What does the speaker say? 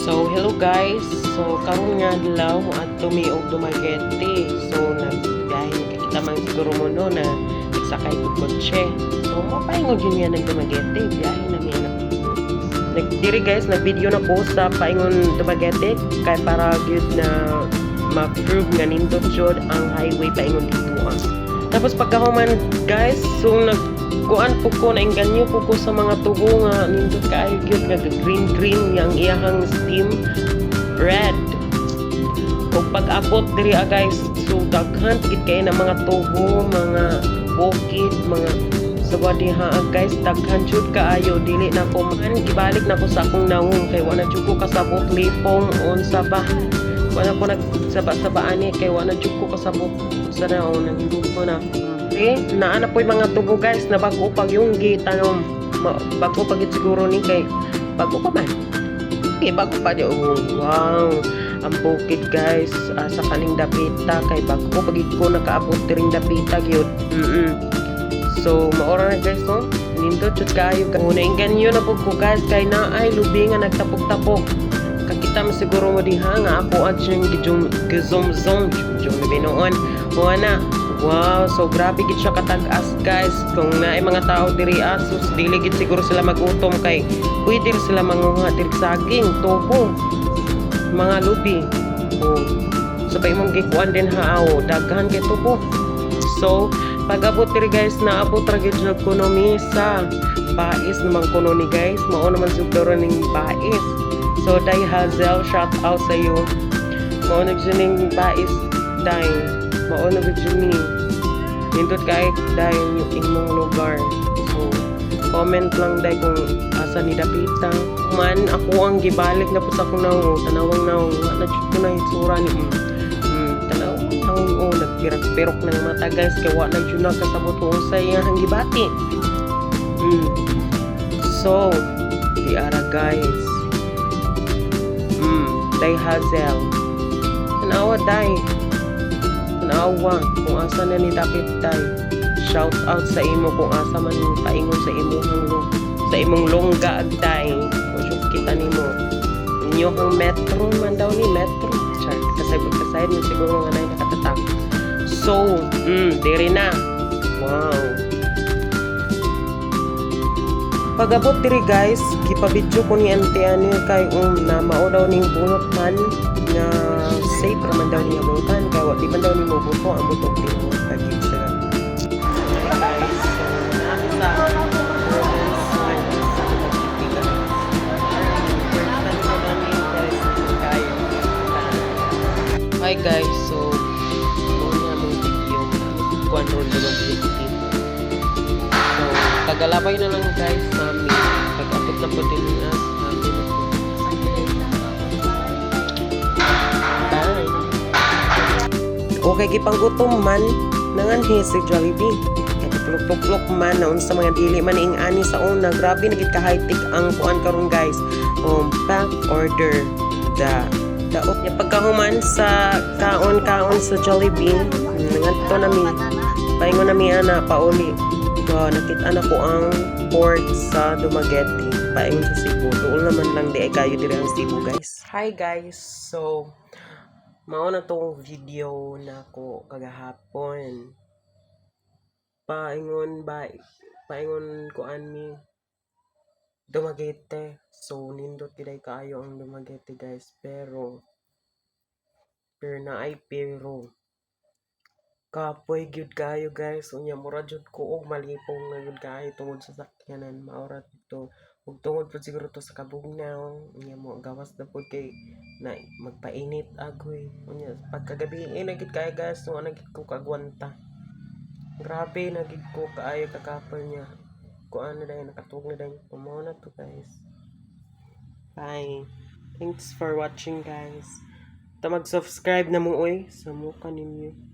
So hello guys. So karon nga adlaw mo adto mi og Dumaguete. So nagbiyahe kita man siguro mo no na nagsakay og kotse. So mapaingon yun yan ng Dumaguete. Biyahe na mi na. Nagdiri guys, nag-video na ko sa paingon Dumaguete kay para gyud na ma-prove nga nindot jud ang highway paingon dito. Tapos pagkahuman guys, so kuan po ko nainganyo po ko sa mga tubo nga nindot kaayo gyud nga green yang iyahang steam red. Ug pag-abot diri guys, so daghan gid kay na mga tubo, mga bukid, mga sabadiha guys, daghan jud kaayo. Dili na ko man gibalik na ko sa akong nawong kay wala jud ko kasabot lipong unsa ba. Wala ko nagsaba-sabaan ni kay wala jud ko kasabot sa naon nang ko na. Okay, naana po yung mga tubo guys na bago pag yung gitanong bago pag siguro ni kay bago pa man. Okay, bago pa di wow. Ang bukid guys sa kaning dapita kay bago pag ko nakaabot ring dapita gyud. So maora na guys no. Nindot jud kayo. Una inganyo na pud ko guys kay naay lubi nga nagtapok-tapok. Kakita mo siguro mo diha nga ako at siyang gizom-zom na binoon. Huwana. Wow, so grabe gid siya katag-as guys. Kung naay mga tao diri asus, dili gid siguro sila magutom kay pwede sila manguha diri saging, tubo, mga lubi. Oh. So pa imong gikuan din haaw, daghan kay tubo. So pag-abot diri guys, naabot ra gid sa ekonomi sa bais naman kuno ni guys. Mao naman siguro ning bais. So Day Hazel, shout out sa iyo. Mao nagsining bais Day. Mao na gid ni. Nindot kay Day yung imong lugar. So comment lang Day kung asa ni dapita. Man ako ang gibalik na po sa akong nawong tanawang nawong na jud ko na itsura ni tanaw nawong nagpirok-pirok ng mata guys kay wa na jud na kasabot ko sa iyang gibati. So di ara guys. Day Hazel. Tanawa Day. Tanawa kung asa na ni dapit Day. Shout out sa imo kung asa man paingon sa imong longga Day. Kusog kita nimo. Inyo ang metro man daw ni metro. Char kasayod mo siguro nga nay nakatatak. So, diri na. Wow. Pag-abot diri guys, gipabidyo ko ni Auntie Anil kay na mao daw ning bunot man nga safe raman daw niya butan kay wa di man daw ni mo buto ang butok dito kagid sa guys. Hi guys, so doon na mong video control doon dito. So tagalabay na lang guys namin pag-abot na po din as bye. Okay, gipanggutom man nanganhi si Jollibee. Tuplok-tuplok man naon sa mga dili man ing ani sa una. Grabe na gid ka high-tech ang kuan karon guys. Back order the pagkahuman sa kaon sa Jollibee. Ngadto nami. Paingon nami ana pauli. So, nakita na ko ang port sa Dumaguete. Paingon sa Cebu. Doon naman lang di ay kayo diri ang Cebu guys. Hi guys. So mao na tong video na ko kagahapon. Paingon ko ani Dumaguete. So nindot kiday kaayo ang Dumaguete guys. Pero na ay pero kapoy gyud kayo guys. Unya mura jud ko og malipong na gyud kayo tungod sa sakyanan. Maura to ug tungod pud siguro to sa kabugnaw. Unya mo gawas na pud kay na magpainit agoy. Unya pagkagabi na gyud kayo guys. So ana gyud ko kagwanta. Grabe na gyud ko kaayo kakapal niya. Kuan na dai nakatug na dai. Mao na to guys. Bye. Thanks for watching guys. Ta mag-subscribe na mo oy sa mukha ninyo.